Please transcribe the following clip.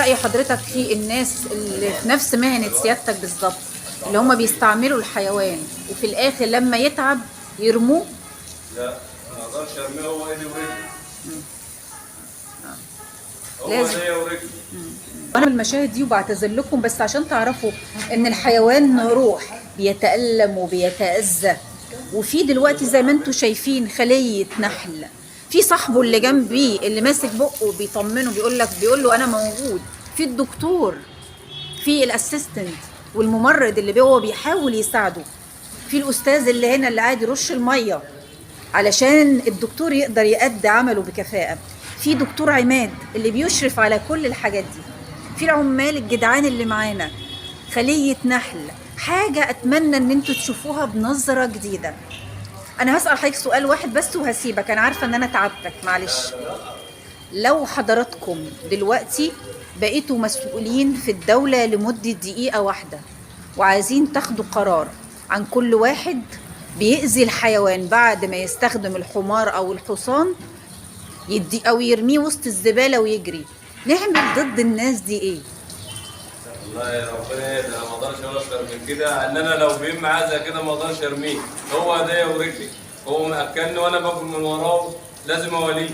رأي حضرتك في الناس اللي في نفس مهنة سيادتك بالظبط، اللي هم بيستعملوا الحيوان وفي الآخر لما يتعب يرموه؟ لا ما اقدرش ارميه، هو ايدي ورجلي. هو لازم. ايديا ورجلي. أنا من المشاهد دي وبعتذر لكم بس عشان تعرفوا إن الحيوان روح، بيتألم وبيتأذى. وفي دلوقتي زي ما انتم شايفين خلية نحل، في صاحبه اللي جنبيه اللي ماسك بقه بيطمنه بيقول له أنا موجود، في الدكتور، في الاسيستنت والممرض اللي هو بيحاول يساعده، في الاستاذ اللي هنا اللي قاعد يرش الميه علشان الدكتور يقدر يؤدي عمله بكفاءه، في دكتور عماد اللي بيشرف على كل الحاجات دي، في العمال الجدعان اللي معانا. خلية نحل حاجة أتمنى إن انتوا تشوفوها بنظرة جديدة. أنا هسأل حضرتك سؤال واحد بس وهسيبك، أنا عارفة إن أنا تعبتك معلش. لو حضراتكم دلوقتي بقيتوا مسؤولين في الدولة لمدة دقيقة واحدة وعايزين تاخدوا قرار عن كل واحد بيأذي الحيوان بعد ما يستخدم الحمار أو الحصان يدي أو يرميه وسط الزبالة ويجري، نعمل ضد الناس دي إيه؟ والله يا ربنا يهدى، انا ما اقدرش اقول اكتر من كده، ان انا لو بين معاه زي كده ما اقدرش ارميه، هو ايديا ورجلي، هو مأكلني وانا باكل من وراه، لازم اوليه.